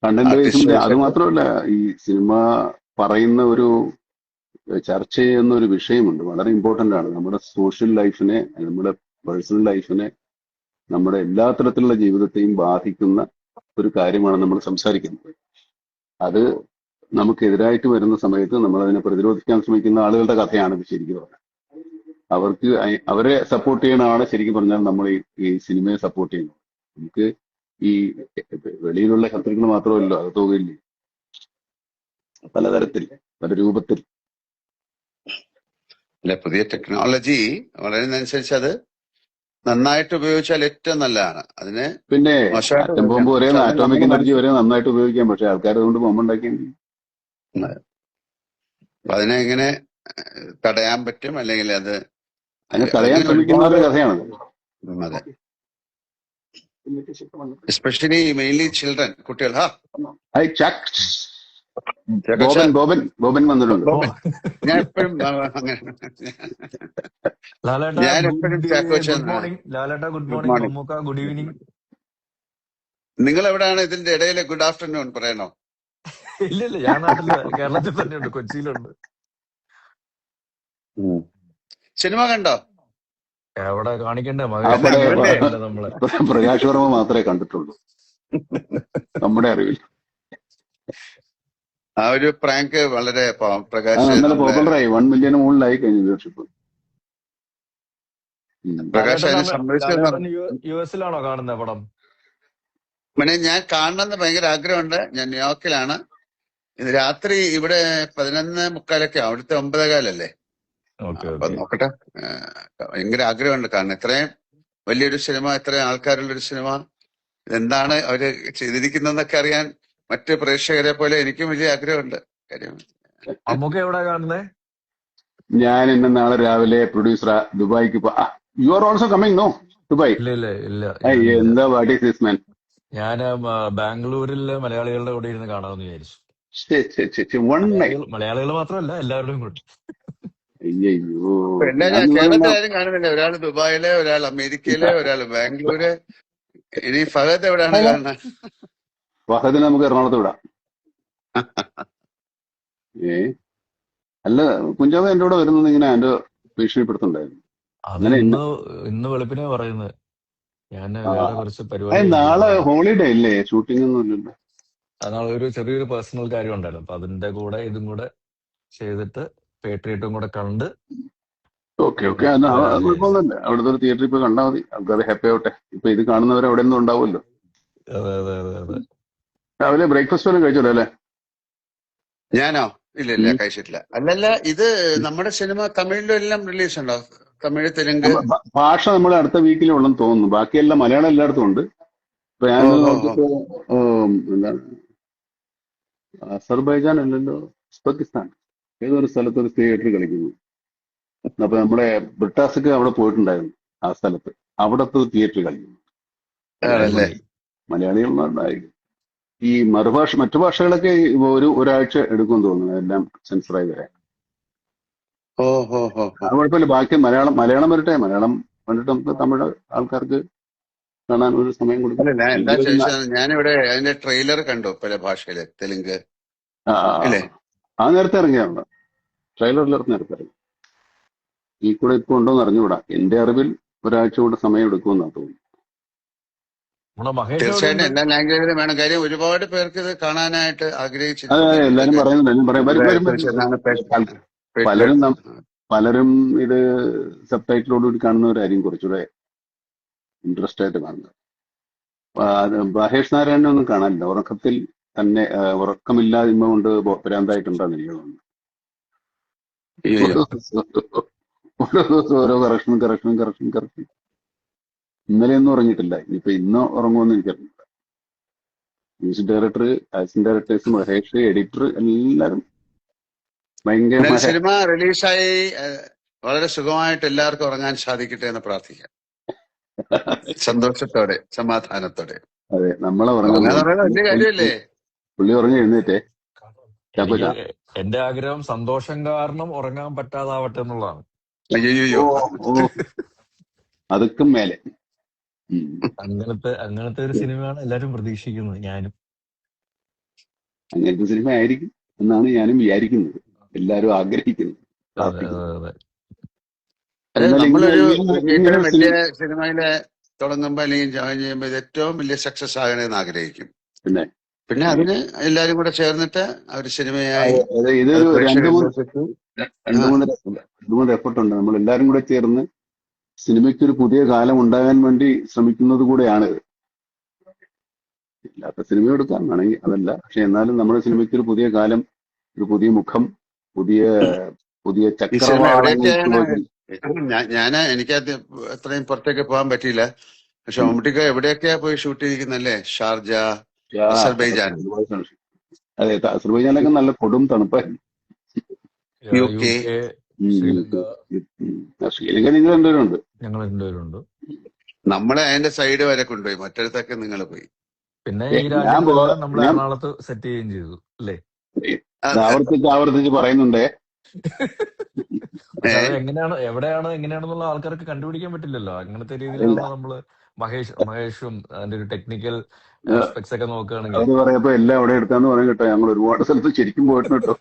Content artist വൈസും അത് വൈസൊക്കെ. മാത്രമല്ല, ഈ സിനിമ പറയുന്ന ഒരു ചർച്ച ചെയ്യുന്ന ഒരു വിഷയമുണ്ട്, വളരെ ഇമ്പോർട്ടന്റ് ആണ്. നമ്മുടെ സോഷ്യൽ ലൈഫിനെ, നമ്മുടെ പേഴ്സണൽ ലൈഫിനെ, നമ്മുടെ എല്ലാ തരത്തിലുള്ള ജീവിതത്തെയും ബാധിക്കുന്ന ഒരു കാര്യമാണ് നമ്മൾ സംസാരിക്കുന്നത്. അത് നമുക്കെതിരായിട്ട് വരുന്ന സമയത്ത് നമ്മൾ അതിനെ പ്രതിരോധിക്കാൻ ശ്രമിക്കുന്ന ആളുകളുടെ കഥയാണ് ഇത് ശരിക്കും പറഞ്ഞാൽ. അവരെ സപ്പോർട്ട് ചെയ്യണമാണ് ശരിക്കും പറഞ്ഞാൽ നമ്മൾ ഈ സിനിമയെ സപ്പോർട്ട് ചെയ്യുന്നത്. നമുക്ക് ഈ വെളിയിലുള്ള ശത്രുക്കൾ മാത്രമല്ലോ അത് തോന്നില്ലേ, പലതരത്തിൽ, പല രൂപത്തിൽ. അല്ലെ, പുതിയ ടെക്നോളജി വളരുന്നതനുസരിച്ച് അത് നന്നായിട്ട് ഉപയോഗിച്ചാൽ ഏറ്റവും നല്ലതാണ്. അതിന് പിന്നെ മോശമായിട്ട് ആറ്റം ഉപയോഗിക്കാം. ബോംബ് വരെ, പക്ഷെ അത് ആറ്റോമിക് നമ്മുടെ എനർജി മനസ്സിൽ വരെ നന്നായിട്ട് ഉപയോഗിക്കാം. പക്ഷെ ആൾക്കാർ അതുകൊണ്ട് ബോംബ് ഉണ്ടാക്കിയെങ്കിൽ അപ്പൊ അതിനെ എങ്ങനെ തടയാൻ പറ്റും, അല്ലെങ്കിൽ അത് അതിനെ തടയാൻ അങ്ങനെ ഒരുപാട് ശ്രമിക്കുന്നവരുടെ കഥയാണത്. അതെ, എസ്പെഷ്യലി മെയിൻലി ചിൽഡ്രൻ, കുട്ടികൾ. ഐ ചക്ക് ചകച്ച ബോബൻ വന്നിട്ടുണ്ട്. ഓ, ഞാൻ എപ്പോഴും അങ്ങനെ ലാലേട്ട ഞാൻ എപ്പോഴും ചാക്കോച്ച. Good morning. ലാലേട്ട good good morning. Morning. Mammukka good evening. നിങ്ങൾ എവിടെയാണ് ഇതിന്റെ ഇടയിൽ ഗുഡ് ആഫ്റ്റർനൂൺ പറയണോ? ഇല്ല ഇല്ല, ഞാൻ നാട്ടില് കേരളത്തിൽ തന്നെയുണ്ട്, കൊച്ചിയിലുണ്ട്. സിനിമ കണ്ടോ? എവിടെ കാണിക്കണ്ടേ, അവിടെ മകേഷിന്റെ നമ്മളെ. പ്രകാശ് വർമ്മ മാത്രമേ കണ്ടിട്ടുള്ളൂ നമ്മുടെ അറിവിൽ. ആ ഒരു പ്രാങ്ക് വളരെ അത് പ്രകാശ് നല്ല നമ്മുടെ പോപ്പുലറായി, 1 മില്യന് മുകളിലായി കഴിഞ്ഞു വ്യൂവർഷിപ്പ്. പ്രകാശ് അതിനെ ലാലേട്ടൻ സംബന്ധിച്ച് യു എസിലാണോ കാണുന്നത് പടം? പിന്നെ ഞാൻ കാണണമെന്ന് ഭയങ്കര ആഗ്രഹമുണ്ട്. ഞാൻ ന്യൂയോർക്കിലാണ്. ഇത് രാത്രി ഇവിടെ 11:45 അവിടുത്തെ 9:15 ഓക്കെ അപ്പൊ ഓക്കെ. നോക്കട്ടെ. ഭയങ്കര ആഗ്രഹമുണ്ട് കാരണം ഇത്രയും വലിയൊരു സിനിമ, ഇത്രയും ആൾക്കാരുള്ളൊരു സിനിമ, ഇതെന്താണ് അവര് ചെയ്തിരിക്കുന്നതെന്നൊക്കെ അറിയാൻ മറ്റ് പ്രേക്ഷകരെ പോലെ എനിക്കും വലിയ ആഗ്രഹമുണ്ട്. കാര്യം മമ്മൂക്ക എവിടെ കാണുന്നേ? ഞാൻ ഇന്ന് നാളെ രാവിലെ പ്രൊഡ്യൂസർ ദുബായിക്ക് you are also coming no Dubai? ഇല്ല ഇല്ല ഇല്ല, ഞാനില്ല. എന്താ വാട്ട് ഈസ് ദിസ് മാൻ? ഞാൻ ബാംഗ്ലൂരിലെ മലയാളികളുടെ കൂടെ ഇരുന്ന് കാണാമെന്ന് വിചാരിച്ചു. One night. മലയാളികൾ മാത്രമല്ല, എല്ലാവരുടെയും കൂടെ. അയ്യോ, കേരളത്തിലാരും കാണുന്നില്ല. ഒരാൾ ദുബായില്, ഒരാൾ അമേരിക്കയില്, ഒരാൾ ബാംഗ്ലൂര്. ഇനി ഫഹദ് എവിടെയാണ് കാണുന്നത്? ഫഹദിനെ നമുക്ക് എറണാകുളത്ത് വിടാം. അല്ല, കുഞ്ചാവ് എന്റെ കൂടെ വരുന്നത് ഇങ്ങനെ എന്റെ ഭീഷണിപ്പെടുത്തുണ്ടായിരുന്നു. അത് ഇന്ന് വെളുപ്പിനെ പറയുന്നത്. ഞാൻ വേറെ കുറച്ച് പരിപാടി. നാളെ ഹോളിഡേ ഇല്ലേ, ഷൂട്ടിംഗ് ഒന്നും ഇല്ലല്ലോ. നാളെ ഒരു ചെറിയൊരു പേഴ്സണൽ കാര്യം ഉണ്ടായിരുന്നു. അപ്പൊ അതിന്റെ കൂടെ ഇതും കൂടെ ചെയ്തിട്ട് പേട്രിയറ്റും കൂടെ കണ്ട്. ഓക്കെ കുഴപ്പമൊന്നുമില്ല. അവിടുത്തെ ഒരു തിയേറ്ററിൽ പോയി കണ്ടാൽ മതി, ആൾക്കാർ ഹാപ്പി ആവട്ടെ. ഇപ്പൊ ഇത് കാണുന്നവർ അവിടെ ഒന്നും ഉണ്ടാവുമല്ലോ. അതെ അതെ അതെ അതെ. രാവിലെ ബ്രേക്ക്ഫാസ്റ്റ് വല്ലതും കഴിച്ചോളൂ അല്ലേ? ഞാനോ? ഇല്ല കഴിച്ചിട്ടില്ല. അല്ലല്ല, ഇത് നമ്മുടെ സിനിമ തമിഴിലും എല്ലാം റിലീസ് ഉണ്ടോ? തമിഴ്, തെലുങ്ക് ഭാഷ നമ്മൾ അടുത്ത വീക്കിലേ ഉള്ളെന്ന് തോന്നുന്നു. ബാക്കിയെല്ലാം മലയാളം എല്ലായിടത്തും ഉണ്ട്. ഇപ്പൊ ഞാൻ നോക്കിയപ്പോ എന്താണ്, അസർബൈജാൻ അല്ലല്ലോ, ഉസ്ബെക്കിസ്ഥാൻ ഏതൊരു സ്ഥലത്ത് ഒരു തിയേറ്റർ കളിക്കുന്നു. അപ്പൊ നമ്മുടെ ബ്രിട്ടാസൊക്കെ അവിടെ പോയിട്ടുണ്ടായിരുന്നു. ആ സ്ഥലത്ത് അവിടത്തെ തിയേറ്റർ കളിക്കുന്നു. മലയാളികളുണ്ടായിരിക്കും. ഈ മറ്റു ഭാഷകളൊക്കെ ഒരാഴ്ച എടുക്കും തോന്നുന്നു, എല്ലാം സെൻസറായി വരാൻ. കുഴപ്പമില്ല. ബാക്കി മലയാളം വരട്ടെ. മലയാളം കണ്ടിട്ട് നമുക്ക് തമിഴ് ആൾക്കാർക്ക് കാണാൻ ഒരു സമയം കൊടുക്കും. എന്താ ചോദിച്ചത്, ഞാനിവിടെ അതിന്റെ ട്രെയിലർ കണ്ടു പല ഭാഷയില്. തെലുങ്ക് നേരത്തെ ഇറങ്ങിയാണല്ലോ, ട്രെയിലറിൽ നേരത്തെ ഇറങ്ങി. ഈ കൂടെ ഇപ്പൊ ഉണ്ടോന്ന് അറിഞ്ഞുകൂടാ. എന്റെ അറിവിൽ ഒരാഴ്ച കൂടെ സമയം എടുക്കുമെന്നാണ് തോന്നുന്നു. തീർച്ചയായിട്ടും എല്ലാ ലാംഗ്വേജിലും വേണം. കാര്യം ഒരുപാട് പേർക്ക് ഇത് കാണാനായിട്ട് ആഗ്രഹിച്ചിട്ടുണ്ട്. അതെ, എല്ലാരും പറയുന്നുണ്ട്. പലരും ഇത് സബ് ടൈറ്റിലോടുകൂടി കാണുന്നവരായിരിക്കും കുറച്ചുകൂടെ ഇൻട്രസ്റ്റ് ആയിട്ട് കാണുന്നത്. മഹേഷ് നാരായണനെ ഒന്നും കാണാനില്ല. ഉറക്കത്തിൽ തന്നെ, ഉറക്കമില്ലായ്മ കൊണ്ട് ഭ്രാന്തായിട്ടുണ്ടാകും എനിക്ക് തോന്നുന്നു. ഓരോ ദിവസം ഓരോ കറക്ഷൻ. ഇന്നലെയൊന്നും ഉറങ്ങിയിട്ടില്ല. ഇനിയിപ്പോ ഇന്ന് ഉറങ്ങുമെന്ന് എനിക്കറിയില്ല. Music director, assistant directors, Mahesh, editor, എല്ലാരും ഭയങ്കരമായ. സിനിമ റിലീസായി വളരെ സുഖമായിട്ട് എല്ലാവർക്കും ഉറങ്ങാൻ സാധിക്കട്ടെ എന്ന് പ്രാർത്ഥിക്കാം. സന്തോഷത്തോടെ, സമാധാനത്തോടെ. അതെ, നമ്മളെ വലിയ കാര്യമല്ലേ. പുള്ളി ഉറങ്ങി എഴുന്നേറ്റേ. എന്റെ ആഗ്രഹം സന്തോഷം കാരണം ഉറങ്ങാൻ പറ്റാതാവട്ടെ എന്നുള്ളതാണ്. അയ്യോ, അതുക്കും മേലെ. അങ്ങനത്തെ ഒരു സിനിമയാണ് എല്ലാരും പ്രതീക്ഷിക്കുന്നത്. ഞാനും അങ്ങനത്തെ സിനിമ ആയിരിക്കും എന്നാണ് ഞാനും വിചാരിക്കുന്നത്, എല്ലാവരും ആഗ്രഹിക്കുന്നത്, അതെ പ്രാർത്ഥിക്കുന്നത്. അതെ അതെ. അതായത് എന്നാൽ ഇങ്ങനെ നമ്മളൊരു ഇങ്ങനെ ഇങ്ങനെ ഇത്തരം ഒരു വലിയ സിനിമ സിനിമയില് തുടങ്ങുമ്പോൾ അല്ലെങ്കിൽ ജോയിൻ ചെയ്യുമ്പോൾ ഇത് ഏറ്റവും വലിയ സക്സസ് ആകണമെന്ന് ആഗ്രഹിക്കും. പിന്നെ പിന്നെ അതിന് എല്ലാരും കൂടെ ചേർന്നിട്ട് ഒരു സിനിമയായി അത് ഇതൊരു പ്രേക്ഷകരിലേക്ക് എത്തി. ആ, രണ്ടു മൂന്ന് എഫർട്ട് ഉണ്ട്. നമ്മൾ എല്ലാവരും കൂടെ ചേർന്ന് സിനിമയ്ക്ക് ഒരു പുതിയ കാലം ഉണ്ടാകാൻ വേണ്ടി ശ്രമിക്കുന്നത് കൂടെയാണ്. ഇല്ലാത്ത സിനിമ എടുക്കാം വേണമെങ്കിൽ, അതല്ല. പക്ഷെ എന്നാലും നമ്മുടെ സിനിമയ്ക്ക് ഒരു പുതിയ കാലം, ഒരു പുതിയ മുഖം, പുതിയ പുതിയ ഈ സിനിമ ചക്രവാളങ്ങൾ എവിടെയൊക്കെയാണ് ഞാന് എനിക്കത് അത്രയും പുറത്തേക്ക് പോകാൻ പറ്റിയില്ല. പക്ഷെ മമ്മൂട്ടിക്ക് എവിടെയൊക്കെയാ പോയി ഷൂട്ട് ചെയ്തിരിക്കുന്നല്ലേ? ഷാർജ, അസർബൈജാൻ, അതെ, അസർബൈജാനിലൊക്കെ നല്ല കൊടും തണുപ്പായിരുന്നു. U U K. കെ, ഉം, ശ്രീലങ്ക, ശ്രീലങ്ക നിങ്ങൾ രണ്ടുപേരുണ്ട്. ഞങ്ങൾ രണ്ടുപേരുണ്ട്. നമ്മളെ അതിന്റെ സൈഡ് വരെ കൊണ്ടുപോയി, മറ്റൊരുത്തൊക്കെ നിങ്ങൾ പോയി. പിന്നെ ഈ ഞാൻ രാജ്യങ്ങളെല്ലാം നമ്മൾ ഞാൻ എറണാകുളത്ത് സെറ്റ് ചെയ്യുകയും ചെയ്തു അല്ലേ? ഇത് ആവർത്തിച്ച് പറയുന്നുണ്ടേ. പക്ഷെ അത് എങ്ങനെയാണ്, എവിടെയാണ്, എങ്ങനെയാണെന്നുള്ള ആൾക്കാർക്ക് കണ്ടുപിടിക്കാൻ പറ്റില്ലല്ലോ. അങ്ങനത്തെ രീതിയിലാണല്ലോ നമ്മള് മഹേഷും അതിന്റെ ഒരു ടെക്നിക്കൽ ആസ്പെക്ട്സ് ഒക്കെ നോക്കുകയാണെങ്കിൽ. അവര് പറയപ്പോ എല്ലാം അവിടെ എടുക്കാന്ന് പറയും കേട്ടോ. ഞങ്ങൾ ഒരുപാട് സ്ഥലത്ത് ശരിക്കും പോയിട്ടുണ്ട് കേട്ടോ,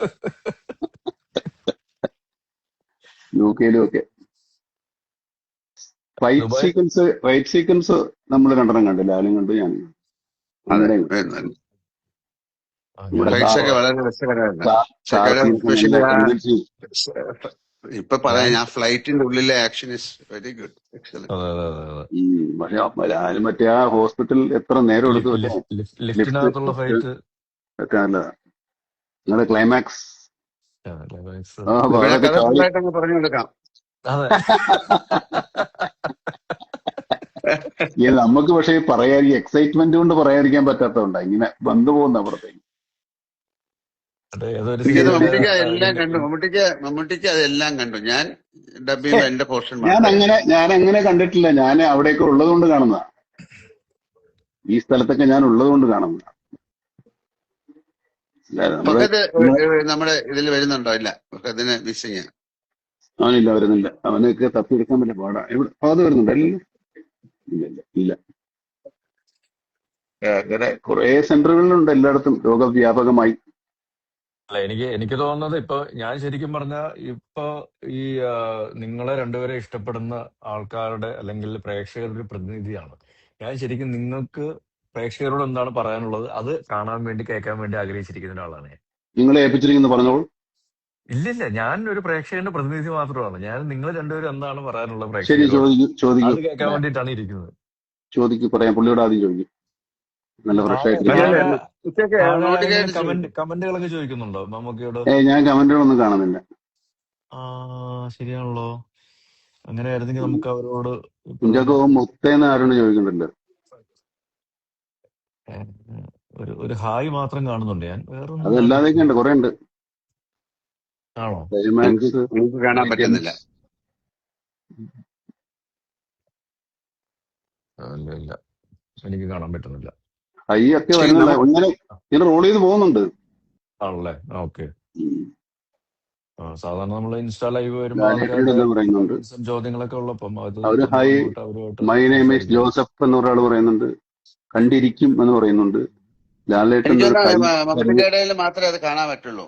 യു കെയിലും ഒക്കെ. ഫൈറ്റ് സീക്വൻസ് നമ്മൾ രണ്ടെണ്ണം കണ്ടു, ലാലും കണ്ടു, ഞാൻ അതെ, നമ്മുടെ ഫൈറ്റ്സ് ഒക്കെ വളരെ രസകരമായിരുന്നു. കാർ എസ്പെഷ്യലി സീക്വൻസ് ഇപ്പൊ പറയാം, ഞാൻ ഫ്ലൈറ്റിന്റെ ഉള്ളിലെ action is very good, excellent. പക്ഷെ ലാലും മറ്റേ ആ ഹോസ്പിറ്റൽ എത്ര നേരം എടുത്തു ലിഫ്റ്റിനകത്തുള്ള ഫൈറ്റ് ഒക്കെ നല്ലതാ. നിങ്ങളുടെ ക്ലൈമാക്സ് പിന്നെ കഥ ഫുള്ളായിട്ടങ്ങ് പറഞ്ഞു കൊടുക്കാം. അതെ. നമുക്ക് പക്ഷേ പറയാൻ എക്സൈറ്റ്മെന്റ് കൊണ്ട് പറയാതിരിക്കാൻ പറ്റാത്തതുകൊണ്ടാ ഇങ്ങനെ വന്നു പോകുന്ന അപ്പുറത്തേക്ക്. എനിക്കത് മമ്മൂട്ടിക്ക് അതെല്ലാം കണ്ടു, മമ്മൂട്ടിക്ക് അതെല്ലാം കണ്ടു. ഞാൻ ഡബ് ചെയ്യുമ്പോ എന്റെ പോർഷൻ ഞാൻ അങ്ങനെ കണ്ടിട്ടില്ല. ഞാൻ അവിടെയൊക്കെ ഉള്ളത് കൊണ്ട് കാണുന്ന, ഈ സ്ഥലത്തൊക്കെ ഞാൻ ഉള്ളത് കൊണ്ട് കാണുന്ന. നമ്മുടെ ഇതിൽ വരുന്നുണ്ടോ? ഇല്ല, അതിന് മിസ്സിങ്. അവനില്ല, വരുന്നില്ല. അവനൊക്കെ തപ്പിയെടുക്കാൻ പറ്റില്ല, പാടാ. എവിടെ അത് വരുന്നുണ്ട്? ഇല്ല. അങ്ങനെ കുറെ സെന്ററുകളിലുണ്ട് എല്ലായിടത്തും, രോഗവ്യാപകമായി. അല്ല, എനിക്ക് തോന്നുന്നത് ഇപ്പൊ ഞാൻ ശരിക്കും പറഞ്ഞ ഇപ്പൊ ഈ നിങ്ങളെ രണ്ടുപേരെ ഇഷ്ടപ്പെടുന്ന ആൾക്കാരുടെ അല്ലെങ്കിൽ പ്രേക്ഷകരുടെ ഒരു പ്രതിനിധിയാണ് ഞാൻ. ശരിക്കും നിങ്ങൾക്ക് പ്രേക്ഷകരോട് എന്താണ് പറയാനുള്ളത് അത് കാണാൻ വേണ്ടി, കേൾക്കാൻ വേണ്ടി ആഗ്രഹിച്ചിരിക്കുന്ന ഒരാളാണ് ഞാൻ. നിങ്ങളെ ഏൽപ്പിച്ചിരിക്കുന്നു, പറഞ്ഞോളൂ. ഇല്ലില്ല, ഞാൻ ഒരു പ്രേക്ഷകന്റെ പ്രതിനിധി മാത്രമാണ്. ഞാൻ നിങ്ങൾ രണ്ടുപേരും എന്താണ് പറയാനുള്ളത് ശരി, പ്രേക്ഷകരോട് അത് കേൾക്കാൻ വേണ്ടിയിട്ടാണ് ഇരിക്കുന്നത്. ചോദിക്കും, പറയാം. പുള്ളിയോട് ആദ്യം ചോദിക്കും, നല്ല ഫ്രഷ് ആയിട്ട്. കമന്റുകളൊക്കെ ചോദിക്കുന്നുണ്ടോ മമ്മൂക്കയോട്? ഞാൻ കമന്റുകളൊന്നും കാണുന്നില്ല. ശരിയാണല്ലോ. അങ്ങനെ ആയിരുന്നെങ്കിൽ നമുക്ക് അവരോട് കുഞ്ചാക്കോ മുത്തേന്ന് ആരോട് ചോദിക്കുന്നുണ്ടല്ലോ. ഒരു ഹായ് മാത്രം കാണുന്നുണ്ട് ഞാൻ, വേറെ അതല്ലാതെയൊക്കെ ഉണ്ട്, കുറെ ഉണ്ട്. ആണോ? കാണാൻ പറ്റുന്നില്ല. ഇല്ല, എനിക്ക് കാണാൻ പറ്റുന്നില്ല. ഹൈ ഒക്കെ വരുന്നില്ല, ഇങ്ങനെ റോൾ ചെയ്ത് പോകുന്നുണ്ട്. ആണല്ലേ? ഓക്കെ. സാധാരണ നമ്മൾ ഇൻസ്റ്റാ ലൈവ് വരുമ്പോ ചോദ്യങ്ങളൊക്കെ ഉള്ളപ്പം മൈ നെയിം ഈസ് ജോസഫ് എന്ന് ഒരാൾ പറയുന്നുണ്ട്, കണ്ടിരിക്കും എന്ന് പറയുന്നുണ്ട്. ലാലേട്ടൻ മാത്രമേ അത് കാണാൻ പറ്റുള്ളൂ.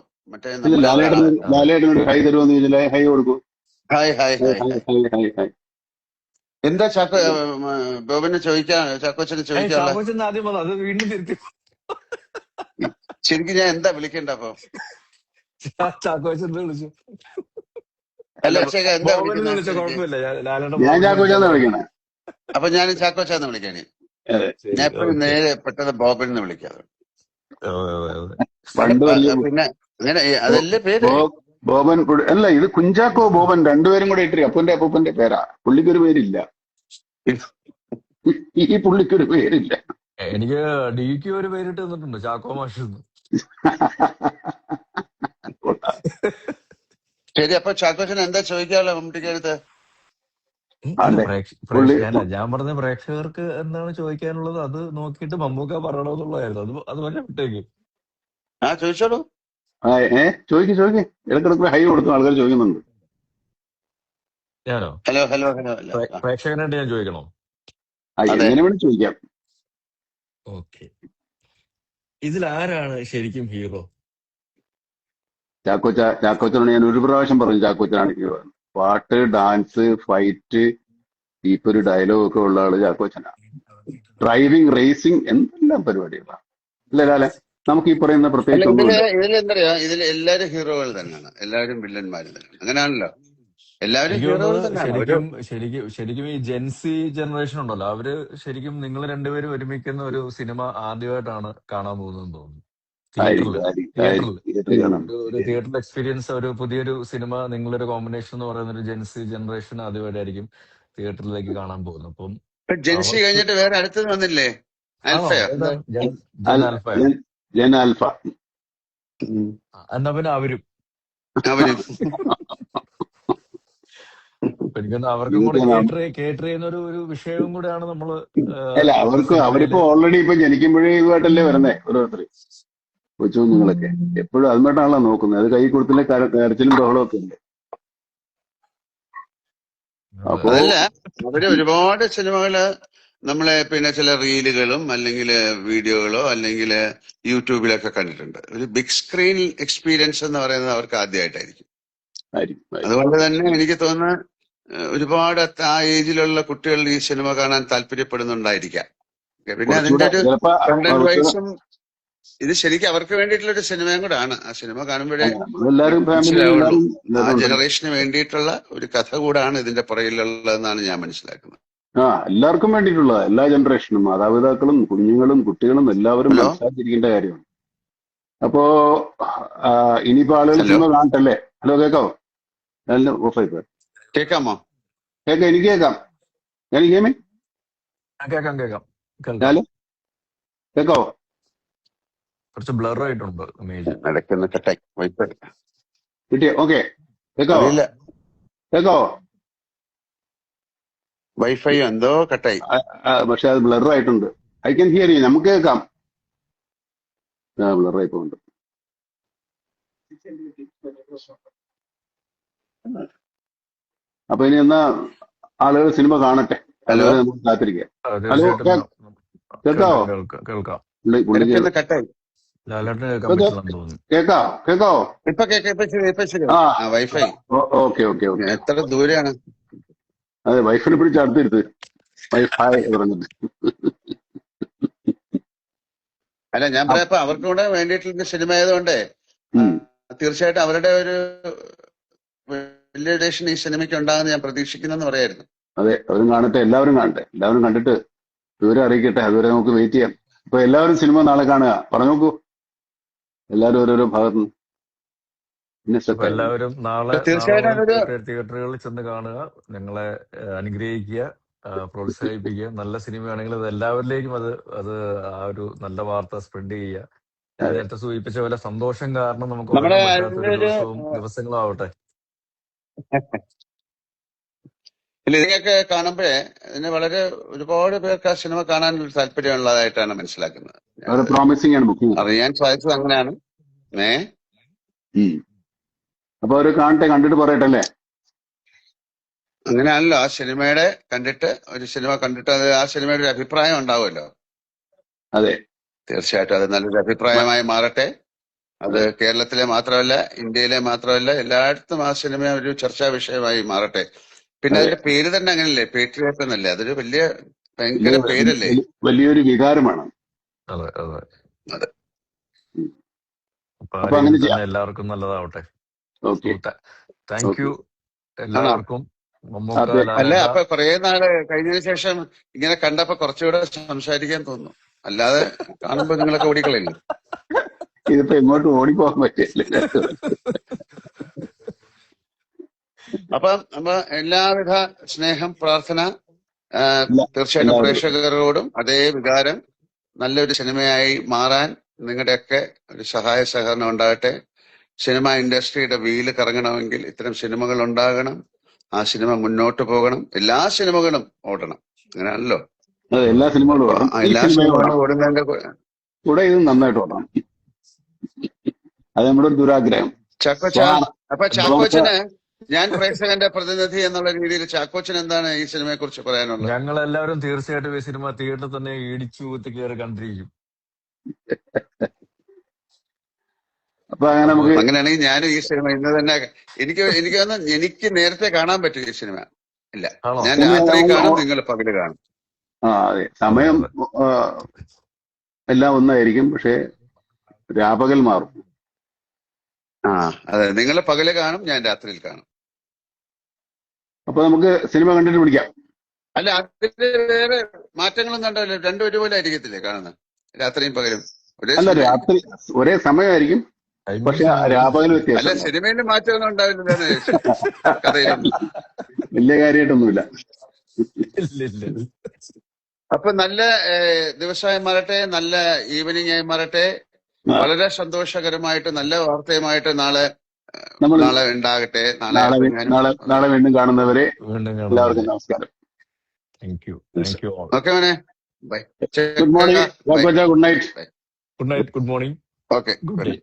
ലാലേട്ടനോട് ഹൈ തരുമെന്ന് ചോദിച്ചാൽ ഹൈ കൊടുക്കൂ. Hi hi hi hi. എന്താ ചാക്കോ ബോബനെ ചാക്കോച്ചനെ ചോദിക്കാനുള്ള? അത് വീണ്ടും തിരുത്തി. ശരിക്കും ഞാൻ എന്താ വിളിക്കണ്ട അപ്പൊ? ചാക്കോച്ചൻ വിളിച്ചു. അല്ല എന്താ ഞാൻ ചാക്കോച്ചാന്ന് വിളിക്കണേ. അപ്പൊ ഞാൻ ചാക്കോച്ചാന്ന് വിളിക്കാനേ. ഞാൻ എപ്പോഴും നേരെ പെട്ടെന്ന് ബോബൻ എന്ന് വിളിക്കാതെ. പിന്നെ അങ്ങനെ അതല്ലേ പേര്? ബോബൻ അല്ല, ഇത് കുഞ്ചാക്കോ ബോബൻ രണ്ടുപേരും കൂടെ ഇട്ട് അപ്പൂപ്പന്റെ പേരാ. പുള്ളിക്കൊരു പേരില്ല, ഈ പുള്ളിക്കൊരു പേരില്ല. എനിക്ക് ഡിക്ക് ഒരു പേരിട്ട് തന്നിട്ടുണ്ട്, ചാക്കോ മാഷ്. ശരി, അപ്പൊ ചാക്കോച്ചൻ എന്താ ചോദിക്കാനുള്ള മമ്മൂട്ടിക്ക് അടുത്ത്? ഞാൻ പറഞ്ഞ പ്രേക്ഷകർക്ക് എന്താണ് ചോദിക്കാനുള്ളത് അത് നോക്കിയിട്ട് മമ്മൂക്ക പറയണമെന്നുള്ളതായിരുന്നു. അത് പറഞ്ഞ വിട്ടേക്ക്. ചോദിച്ചോളൂ. ചോദിക്കും. ഇടക്കിടക്ക് ഹൈ കൊടുക്കും, ആൾക്കാർ ചോദിക്കുന്നുണ്ട്. ഞാനോ? ഹലോ പ്രേക്ഷകനായിട്ട് ഞാൻ ചോദിക്കണോ? എങ്ങനെ വേണം ചോദിക്കാം. ഓക്കെ. ഇതിലാരാണ് ശരിക്കും ഹീറോ? ചാക്കോച്ചനോട് ഞാൻ ഒരു പ്രാവശ്യം പറഞ്ഞു ചാക്കോച്ചനാണ് ഹീറോ. പാട്ട്, ഡാൻസ്, ഫൈറ്റ്, ഇപ്പൊ ഒരു ഡയലോഗ് ഒക്കെ ഉള്ള ആള് ചാക്കോച്ചനാ. ഡ്രൈവിംഗ്, റേസിംഗ്, എന്തെല്ലാം പരിപാടികളാണ്. അല്ലേ ലാലെ? നമുക്ക് ഈ പറയുന്ന അല്ല, പ്രത്യേകിച്ച് ഇതില് ഒന്നുമില്ല. ഇതിലെന്തറിയോ, ഇതിൽ എല്ലാവരും ഹീറോകൾ തന്നെയാണ്, എല്ലാവരും വില്ലന്മാര് തന്നെയാണ്. അങ്ങനെയാണല്ലോ, എല്ലാവരും എനിക്ക് ഹീറോകൾ തോന്നുന്നത് തന്നെയാണ്. ശരിക്കും ഈ ജെൻസി ജനറേഷൻ ഉണ്ടല്ലോ, അവര് ശരിക്കും നിങ്ങൾ രണ്ടുപേരും ഒരുമിക്കുന്ന ഒരു സിനിമ ആദ്യമായിട്ടാണ് കാണാൻ പോകുന്നതെന്ന് തോന്നുന്നു. തിയേറ്ററിൽ തിയേറ്ററിൽ തിയേറ്ററിൽ കാണാം. ഒരു തിയേറ്ററിൽ എക്സ്പീരിയൻസ്, ഒരു പുതിയൊരു സിനിമ, നിങ്ങളൊരു കോമ്പിനേഷൻ എന്ന് പറയുന്ന ഒരു ജെൻസി ജനറേഷൻ ആദ്യമായിട്ടായിരിക്കും തിയേറ്ററിലേക്ക് കാണാൻ പോകുന്നത്. അപ്പം ഇപ്പൊ ജെൻസി അവർക്ക് കഴിഞ്ഞിട്ട് വേറെ അടുത്തത് വന്നില്ലേ? ആണോ? ആൽഫയോ ഏതാ? എന്താ? ജൻ ആൽഫയോ? ജൻ ആൽഫ. എന്നാ പിന്നെ അവരും. അവര് അപ്പൊ എനിക്കൊന്ന് അവർക്കും കൂടെ കേറ്റർ ചെയ്യുന്ന ഒരു വിഷയവും കൂടെയാണ് നമ്മള് അല്ല, അവരുടെ അവരിപ്പോ സിനിമയില്. ഓൾറെഡി ഇപ്പൊ ജനിക്കുമ്പോഴേ ഇതുമായിട്ടല്ലേ വരുന്നേ ഓരോരുത്തർ, കൊച്ചു കുഞ്ഞുങ്ങളൊക്കെ. എപ്പോഴും അതുമായിട്ടാണല്ലോ നോക്കുന്നത്. അത് കൈ കൊടുത്തില്ലേ കരച്ചിലും ബഹളവും ഒക്കെ ഉണ്ട്. അപ്പോ അതല്ല, അവര് ഒരുപാട് സിനിമകള് നമ്മളെ പിന്നെ ചില റീലുകളും അല്ലെങ്കിൽ വീഡിയോകളോ അല്ലെങ്കിൽ യൂട്യൂബിലൊക്കെ കണ്ടിട്ടുണ്ട്. ഒരു ബിഗ് സ്ക്രീൻ എക്സ്പീരിയൻസ് എന്ന് പറയുന്നത് അവർക്ക് ആദ്യമായിട്ടായിരിക്കും. ആയിരിക്കും. അതുകൊണ്ട് തന്നെ എനിക്ക് തോന്നുന്നു ഒരുപാട് ആ ഏജിലുള്ള കുട്ടികൾ ഈ സിനിമ കാണാൻ താല്പര്യപ്പെടുന്നുണ്ടായിരിക്കാം. പിന്നെ അതിന്റെ ഒരു ചിലപ്പോ കണ്ടന്റ് വൈസും ഇത് ശരിക്കും അവർക്ക് വേണ്ടിയിട്ടുള്ള ഒരു സിനിമയും കൂടെ ആണ്. ആ സിനിമ കാണുമ്പോഴേ എല്ലാരും ഫാമിലി മനസ്സിലാവുള്ളൂ, എല്ലാരും ആ ജനറേഷന് വേണ്ടിയിട്ടുള്ള ഒരു കഥ കൂടാണ് ഇതിന്റെ പുറകിലുള്ളതെന്നാണ് ഞാൻ മനസ്സിലാക്കുന്നത്. എല്ലാവർക്കും വേണ്ടിയിട്ടുള്ളതാ. എല്ലാ ജനറേഷനും, മാതാപിതാക്കളും കുഞ്ഞുങ്ങളും കുട്ടികളും എല്ലാവരും ഹലോ മനസ്സിലാക്കിയിരിക്കേണ്ട കാര്യമാണ്. അപ്പോ ഇനിയിപ്പോ ആളുകൾ ഹലോ സിനിമ കാണട്ടല്ലേ? ഹലോ, കേക്കാവോ? എല്ലാം ഓഫായി പോയി. കേൾക്കാമോ? കേക്കാം, എനിക്ക് കേക്കാം. ഞാൻ കേമേ കേൾക്കാം കേൾക്കാം കേൾക്കാം. ഞാല് കേക്കാവോ? കുറച്ച് ബ്ലർ ആയിട്ടുണ്ട് ഇമേജ്. നടക്കുന്ന കട്ടായി വൈപ്പ് കിട്ടിയോ? ഓക്കെ, കേക്കാവോ? അറിയില്ല, കേക്കാവോ? വൈഫൈ എന്തോ കട്ടായി. പക്ഷെ അത് ബ്ലർ ആയിട്ടുണ്ട്. I can hear you. നമുക്ക് കേൾക്കാം. ബ്ലർ ആയി പോകുന്നുണ്ട്. അപ്പൊ ഇനി എന്നാ ആളുകൾ സിനിമ കാണട്ടെ, ഹലോ അതുവരെ നമുക്ക് കാത്തിരിക്കാം. ഹലോ, തീർച്ചയായിട്ടും കേക്കാവോ? കേൾക്കാം. പുള്ളി ഇടയ്ക്കൊന്ന് കട്ടായി. ലാലേട്ടന് കേൾക്കാൻ പറ്റില്ലെന്ന് തോന്നുന്നു. കേക്കാവോ? ഇപ്പൊ കേൾക്കാം, ഇപ്പൊ ശരി. ആ, ആ വൈഫൈ ഓക്കെ ഓക്കെ ഓക്കെ. എത്ര ദൂരെയാണ്? അതെ, വൈഫിനെ പിടിച്ച് അടുത്തിരുത്ത്. വൈഫൈ പറഞ്ഞിട്ട്. അല്ല, ഞാൻ പറയാം, അവർക്ക് കൂടെ വേണ്ടിയിട്ടുള്ള സിനിമ ആയതുകൊണ്ട് തീർച്ചയായിട്ടും അവരുടെ ഒരു വലിയ ഡേഷൻ ഈ സിനിമയ്ക്ക് ഉണ്ടാകുന്ന ഞാൻ പ്രതീക്ഷിക്കുന്നെന്ന് പറയായിരുന്നു. അതെ, അവരും കാണട്ടെ, എല്ലാവരും കാണട്ടെ. എല്ലാവരും കണ്ടിട്ട് വിവരം അറിയിക്കട്ടെ. അതുവരെ നമുക്ക് വെയിറ്റ് ചെയ്യാം. ഇപ്പൊ എല്ലാവരും സിനിമ നാളെ കാണുക. പറഞ്ഞു നോക്കൂ, എല്ലാവരും ഓരോരോ ഭാഗത്തു നിന്ന്. പിന്നെ അപ്പൊ എല്ലാവരും നാളെ തീർച്ചയായിട്ടും മുതൽ അതൊരു തിയേറ്ററുകളിൽ ചെന്ന് കാണുക, നിങ്ങളെ അനുഗ്രഹിക്കുക, പ്രോത്സാഹിപ്പിക്കുക. നല്ല സിനിമയാണെങ്കിൽ അത് എല്ലാവരിലേക്കും അത് ആ ഒരു നല്ല വാർത്ത സ്പ്രെഡ് ചെയ്യുക. ഞാൻ നേരത്തെ സൂചിപ്പിച്ച പോലെ സന്തോഷം കാരണം നമുക്ക് നമ്മുടെ ഉറങ്ങാൻ പറ്റാത്ത അതിന്റെ ഒരു ഒരു ദിവസങ്ങളും ആവട്ടെ. ഇതിനെയൊക്കെ കാണുമ്പോഴേ ഇതിന് വളരെ ഒരുപാട് പേർക്ക് ആ സിനിമ കാണാൻ ഒരു താല്പര്യമുള്ളതായിട്ടാണ് മനസ്സിലാക്കുന്നത്. പ്രോമിസിംഗ് ആണ് ബുക്കിംഗ്. അറിയാൻ സാധിച്ചത് അങ്ങനെയാണ്. അപ്പൊ അവര് കാണട്ടെ, കണ്ടിട്ട് പറയട്ടെ അല്ലേ? അങ്ങനെയാണല്ലോ, ആ സിനിമയുടെ കണ്ടിട്ട് ഒരു സിനിമ കണ്ടിട്ട് അത് ആ സിനിമയുടെ ഒരു അഭിപ്രായം ഉണ്ടാവുമല്ലോ. അതെ, തീർച്ചയായിട്ടും അത് നല്ലൊരു അഭിപ്രായമായി മാറട്ടെ. അത് കേരളത്തിലെ മാത്രമല്ല, ഇന്ത്യയിലെ മാത്രമല്ല, എല്ലായിടത്തും ആ സിനിമ ഒരു ചർച്ചാ വിഷയമായി മാറട്ടെ. പിന്നെ അതിന്റെ പേര് തന്നെ അങ്ങനല്ലേ, പേട്രിയോട്ട് എന്നല്ലേ? അതൊരു ഭയങ്കര പേരല്ലേ? വലിയൊരു വികാരമാണ്. അതെ അതെ അതെ. അപ്പൊ ആ രീതിയിൽ തന്നെ എല്ലാവർക്കും നല്ലതാവട്ടെ. താങ്ക് യു എല്ലാവർക്കും. അല്ല, അപ്പൊ കുറെ നാള് കഴിഞ്ഞതിന് ശേഷം ഇങ്ങനെ കണ്ടപ്പോ കുറച്ചുകൂടെ സംസാരിക്കാൻ തോന്നുന്നു. അല്ലാതെ കാണുമ്പോ നിങ്ങളൊക്കെ ഓടിക്കളയില്ലേ? ഇതിപ്പോ എങ്ങോട്ട് ഓടിപ്പോകാൻ പറ്റില്ല. അപ്പൊ എല്ലാവിധ സ്നേഹം, പ്രാർത്ഥന തീർച്ചയായിട്ടും പ്രേക്ഷകരോടും അതേ വികാരം നല്ലൊരു സിനിമയായി മാറാൻ നിങ്ങളുടെയൊക്കെ ഒരു സഹായ സഹകരണം ഉണ്ടാകട്ടെ. സിനിമ ഇൻഡസ്ട്രിയുടെ വീല് കറങ്ങണമെങ്കിൽ ഇത്തരം സിനിമകൾ ഉണ്ടാകണം. ആ സിനിമ മുന്നോട്ട് പോകണം. എല്ലാ സിനിമകളും ഓടണം. അങ്ങനെയാണല്ലോ, എല്ലാ സിനിമകളും ഓടുന്നതിന്റെ കൂടെ ഇത് നന്നായിട്ട് ഓടണം. അത് നമ്മുടെ ദുരാഗ്രഹം. ചാക്കോച്ചന് ഞാൻ പ്രേക്ഷകന്റെ പ്രതിനിധി എന്നുള്ള രീതിയിൽ ചാക്കോച്ചൻ എന്താണ് ഈ സിനിമയെ കുറിച്ച് പറയാനുള്ളത്? ഞങ്ങൾ എല്ലാവരും തീർച്ചയായിട്ടും ഈ സിനിമ തിയേറ്ററിൽ തന്നെ ഇടിച്ചു കുത്തി കയറി കണ്ടിരിക്കും. അപ്പൊ അങ്ങനെ നമുക്ക് അങ്ങനെയാണെങ്കിൽ ഞാനും ഈ സിനിമ ഇന്ന് തന്നെ എനിക്ക് നേരത്തെ കാണാൻ പറ്റും ഈ സിനിമ. ഇല്ല, ആണോ? ഞാൻ സിനിമ രാത്രി നമുക്ക് കാണും, നിങ്ങൾ പകല് കാണും. അതെ, സമയം എല്ലാം ഒന്നായിരിക്കും, പക്ഷെ രാപകൽ മാറും. അതെ, നിങ്ങൾ പകല് കാണും, ഞാൻ രാത്രിയിൽ കാണും. അപ്പൊ നമുക്ക് സിനിമ കണ്ടിട്ട് പിടിക്കാം. അല്ല, അതില് വേറെ മാറ്റങ്ങളും കണ്ടല്ലോ, രണ്ടും ഒരുപോലെ ആയിരിക്കത്തില്ലേ കാണുന്നത്? രാത്രിയും പകലും ഒരേ അല്ല, സമയം. രാത്രി ഒരേ സമയമായിരിക്കും, പക്ഷെ രാപകൽ അല്ല, വ്യത്യാസം. സിനിമയിൽ മാറ്റമൊന്നും ഉണ്ടാവില്ല, കഥയിലൊന്നും. വലിയ കാര്യമായിട്ടൊന്നുമില്ല. അപ്പൊ നല്ല ദിവസമായി മാറട്ടെ, നല്ല ഈവനിങ് ആയി മാറട്ടെ. വളരെ സന്തോഷകരമായിട്ട് നല്ല വാർത്തയുമായിട്ട് നാളെ ഉണ്ടാകട്ടെ. നാളെ വീണ്ടും കാണുന്നവരെ എല്ലാവർക്കും നമസ്കാരം. ഓക്കെ മോനെ, bye. Good morning, good night. Good night, good morning, okay, good day.